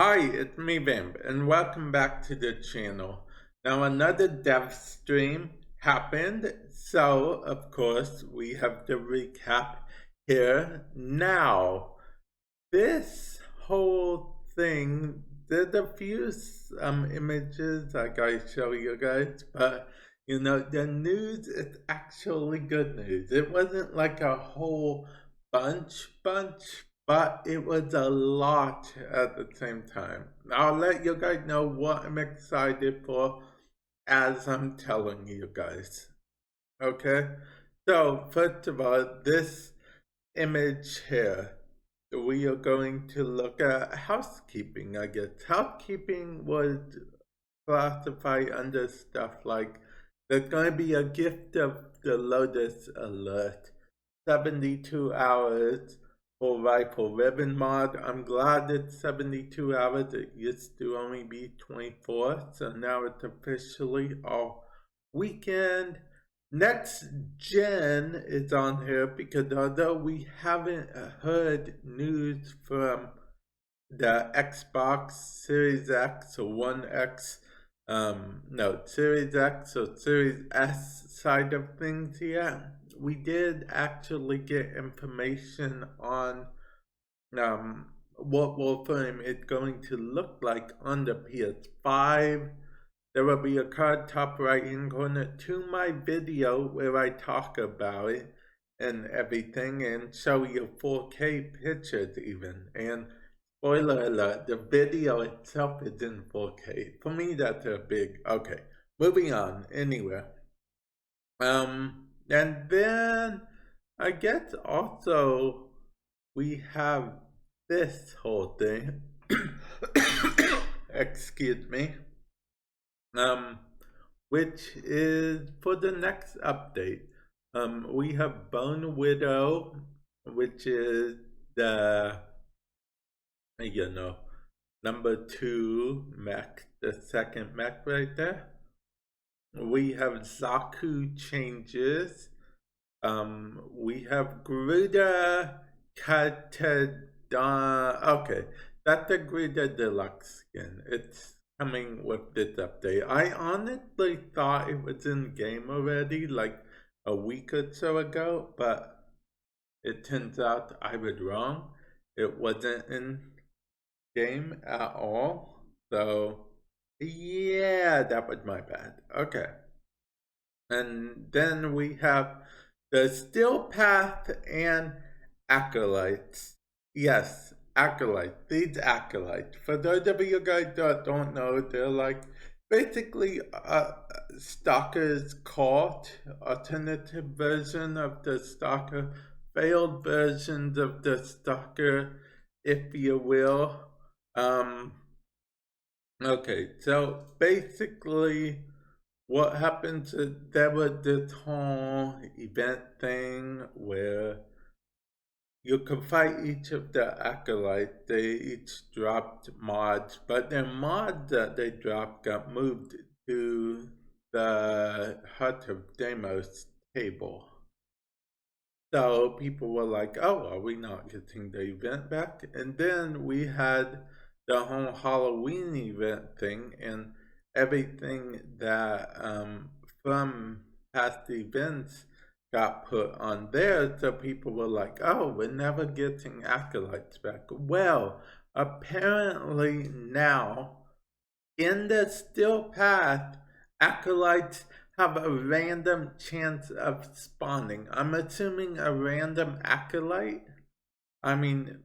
Hi, it's me Vamp, and welcome back to the channel. Now another dev stream happened, so of course we have the recap here now. This whole thing, there's a few images I gotta show you guys, but the news is actually good news. It wasn't like a whole bunch, but it was a lot at the same time. I'll let you guys know what I'm excited for as I'm telling you guys. Okay? So, first of all, this image here, we are going to look at housekeeping, I guess. Housekeeping would classify under stuff like there's going to be a gift of the Lotus alert, 72 hours for Rifle Ribbon mod. I'm glad it's 72 hours. It used to only be 24, so now it's officially all weekend. Next Gen is on here because although we haven't heard news from the Xbox Series X or One X, Series X or Series S side of things yet, we did actually get information on what Warframe is going to look like on the PS5. There will be a card top right hand corner to my video where I talk about it and everything and show you 4K pictures even. And spoiler alert, the video itself is in 4K. For me, that's a big, okay. Moving on, anyway. And then I guess also we have this whole thing. Excuse me. Which is for the next update. We have Bone Widow, which is the, number 2 mech, the second mech right there. We have Zaku changes. We have Gruda Katadon. Okay, that's the Gruda Deluxe skin. It's coming with this update. I honestly thought it was in game already, like a week or so ago, but it turns out I was wrong. It wasn't in game at all. So yeah, that was my bad. Okay. And then we have the Steel Path and Acolytes. Yes, Acolytes. These Acolytes. For those of you guys that don't know, they're like basically Stalker's Cult, alternative version of the Stalker, failed versions of the Stalker, if you will. Okay, so basically what happens is there was this whole event thing where you could fight each of the acolytes. They each dropped mods, but their mods that they dropped got moved to the Hut of Deimos table. So people were like, oh, are we not getting the event back? And then we had the whole Halloween event thing and everything that from past events got put on there. So people were like, oh, we're never getting Acolytes back. Well, apparently now in the Steel Path, Acolytes have a random chance of spawning. I'm assuming a random Acolyte. I mean,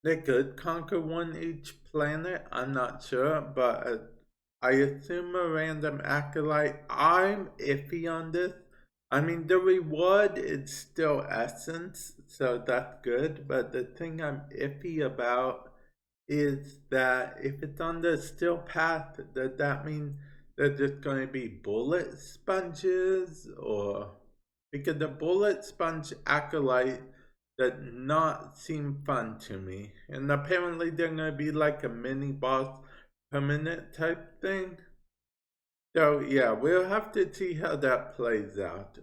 they could conquer one each planet. I'm not sure, but I assume a random Acolyte. I'm iffy on this. I mean, the reward is still essence, so that's good. But the thing I'm iffy about is that if it's on the Steel Path, does that mean they're just going to be bullet sponges? Or because the bullet sponge acolyte does not seem fun to me, and apparently they're going to be like a mini boss permanent type thing. So yeah, we'll have to see how that plays out.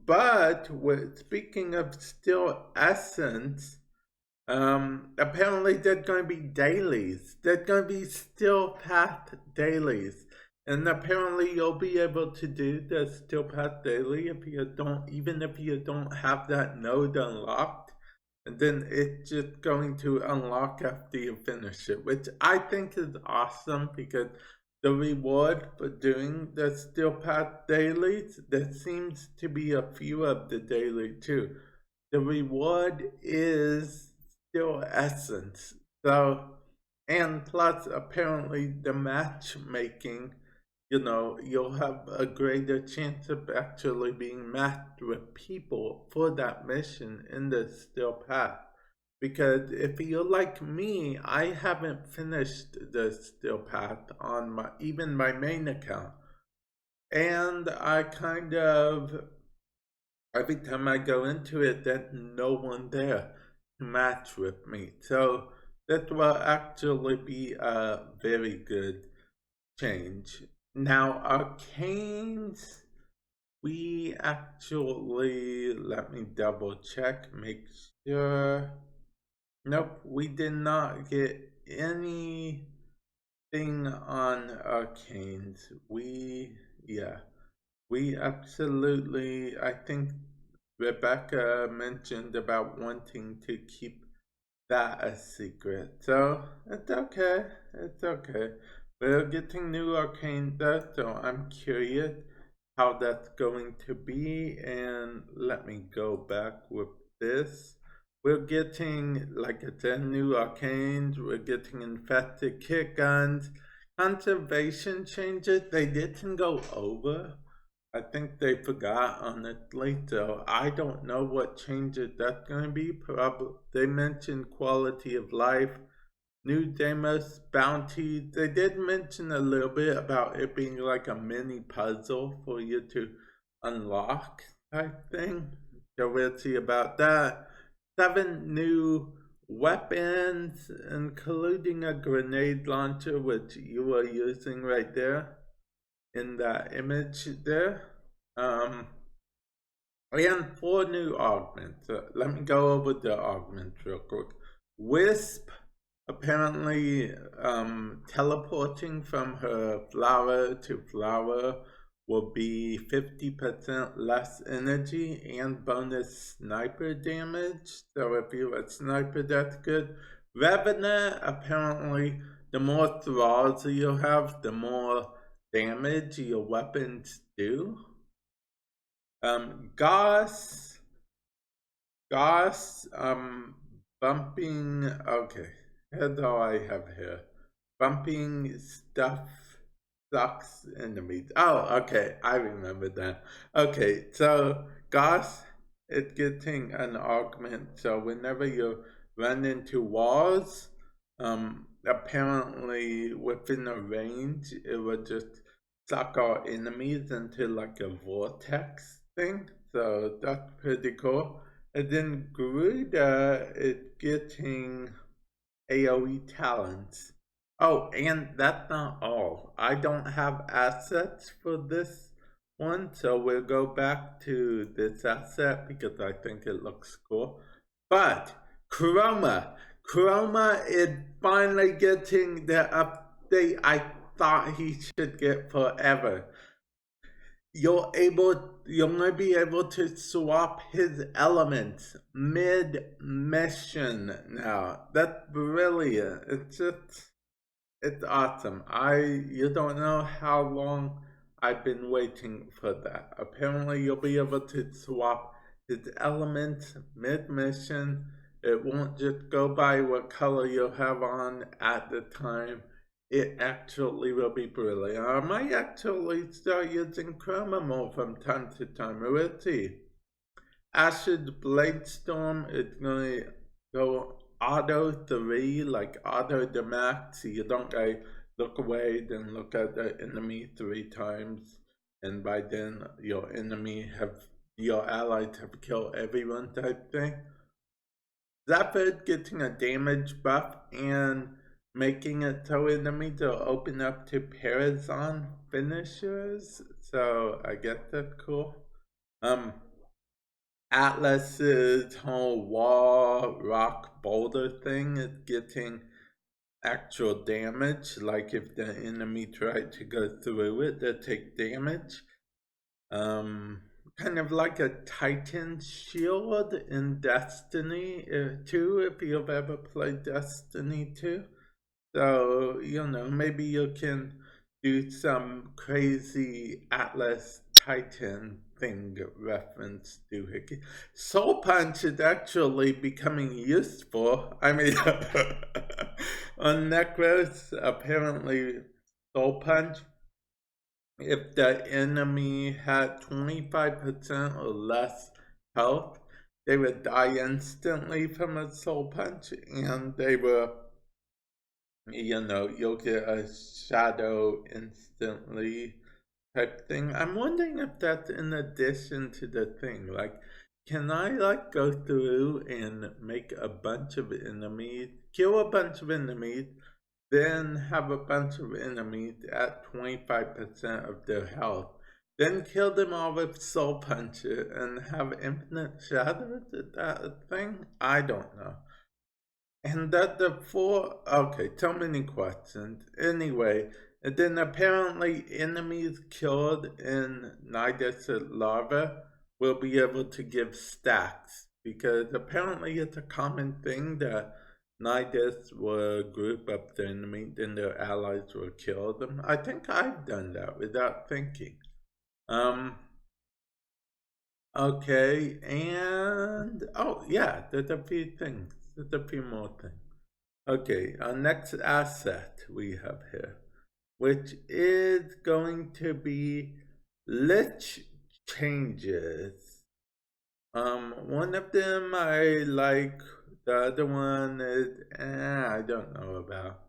But speaking of still essence, Apparently there's going to be dailies. There's going to be still path dailies. And apparently you'll be able to do the still path daily if you don't, even if you don't have that node unlocked. And then it's just going to unlock after you finish it, which I think is awesome because the reward for doing the still path dailies, there seems to be a few of the daily too. The reward is still essence. So, and plus, apparently, the matchmaking, you'll have a greater chance of actually being matched with people for that mission in the still path. Because if you're like me, I haven't finished the still path on even my main account. And I kind of, every time I go into it, there's no one there to match with me. So that will actually be a very good change. Now, arcanes, we actually, let me double check, make sure. Nope, we did not get anything on arcanes. We absolutely, I think Rebecca mentioned about wanting to keep that a secret. So it's okay. It's okay. We're getting new arcane though, so I'm curious how that's going to be. And let me go back with this. We're getting, like I said, new arcanes. We're getting infected kick guns. Conservation changes, they didn't go over. I think they forgot, honestly, so I don't know what changes that's going to be. Probably they mentioned quality of life, new Deimos bounty. They did mention a little bit about it being like a mini puzzle for you to unlock type thing. So we'll see about that. 7 new weapons, including a grenade launcher, which you are using right there in that image there. And 4 new augments. Let me go over the augments real quick. Wisp, apparently teleporting from her flower to flower will be 50% less energy and bonus sniper damage. So if you're a sniper, that's good. Revenant, apparently the more thralls you have, the more damage your weapons do. Gauss, bumping, okay, here's all I have here. Bumping stuff sucks enemies. Oh, okay, I remember that. Okay, so Gauss is getting an augment, so whenever you run into walls, apparently within a range, it will just suck our enemies into like a vortex thing. So that's pretty cool. And then Garuda is getting AoE talents. Oh, and that's not all. I don't have assets for this one, so we'll go back to this asset because I think it looks cool. But Chroma is finally getting the update I thought he should get forever. You're gonna be able to swap his elements mid-mission now. That's brilliant. It's awesome. You don't know how long I've been waiting for that. Apparently you'll be able to swap his elements mid-mission. It won't just go by what color you have on at the time. It actually will be brilliant. I might actually start using Chroma more from time to time. We'll see. Acid Bladestorm is going to go auto 3, like auto the max. You don't look away, then look at the enemy 3 times, and by then your allies have killed everyone type thing. Zephyr getting a damage buff and making it so enemies will open up to Parazon finishers. So I guess that's cool. Atlas's whole wall rock boulder thing is getting actual damage. Like if the enemy tried to go through it, they take damage. Kind of like a Titan shield in Destiny 2, if you've ever played Destiny 2. So, maybe you can do some crazy Atlas Titan thing reference to Hickey. Soul Punch is actually becoming useful. I mean, on Necros, apparently Soul Punch, if the enemy had 25% or less health, they would die instantly from a Soul Punch, and they were, you'll get a shadow instantly type thing. I'm wondering if that's in addition to the thing. Like, can I, go through and make a bunch of enemies, kill a bunch of enemies, then have a bunch of enemies at 25% of their health, then kill them all with Soul Punch and have infinite shadows? Is that a thing? I don't know. And that okay, so many questions. Anyway, and then apparently enemies killed in Nidus Larva will be able to give stacks, because apparently it's a common thing that Nidus will group up the enemy, then their allies will kill them. I think I've done that without thinking. Okay, and oh yeah, there's a few things. There's a few more things. Okay, our next asset we have here, which is going to be lich changes. One of them I like, the other one is I don't know about.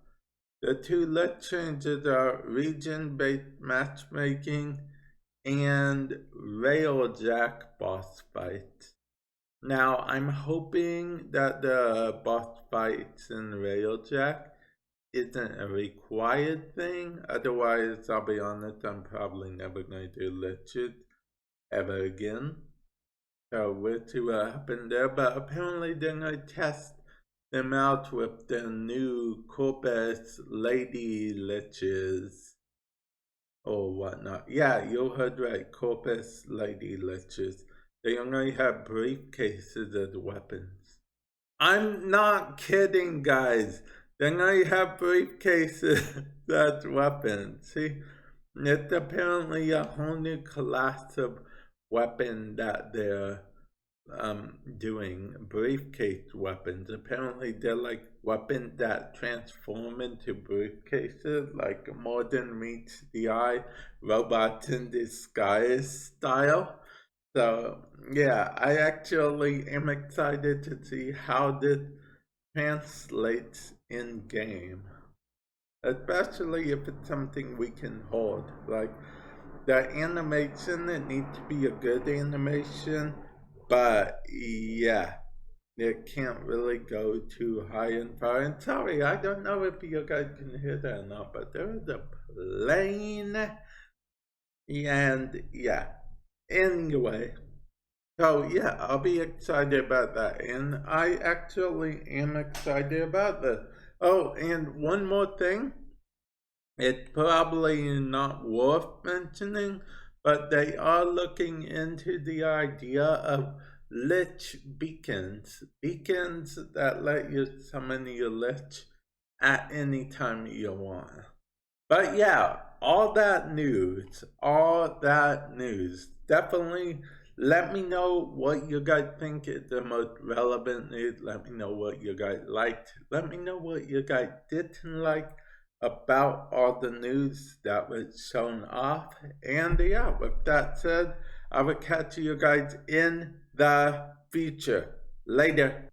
The two lich changes are region-based matchmaking and Railjack boss fights. Now, I'm hoping that the boss fights in Railjack isn't a required thing. Otherwise, I'll be honest, I'm probably never going to do liches ever again. So we'll see what happened there. But apparently they're going to test them out with the new Corpus Lady Liches or whatnot. Yeah, you heard right, Corpus Lady Liches. They only have briefcases as weapons. I'm not kidding, guys. Then I have briefcases as weapons. See, it's apparently a whole new class of weapon that they're doing. Briefcase weapons. Apparently, they're like weapons that transform into briefcases, like Modern meets the eye, robots in disguise style. So, yeah, I actually am excited to see how this translates in game. Especially if it's something we can hold. Like, the animation, it needs to be a good animation, but yeah, it can't really go too high and far. And sorry, I don't know if you guys can hear that or not, but there is a plane. And yeah, anyway, so yeah, I'll be excited about that, and I actually am excited about this. Oh, and one more thing, it's probably not worth mentioning, but they are looking into the idea of lich beacons. Beacons that let you summon your lich at any time you want. But yeah, all that news. Definitely let me know what you guys think is the most relevant news. Let me know what you guys liked. Let me know what you guys didn't like about all the news that was shown off. And yeah, with that said, I will catch you guys in the future. Later.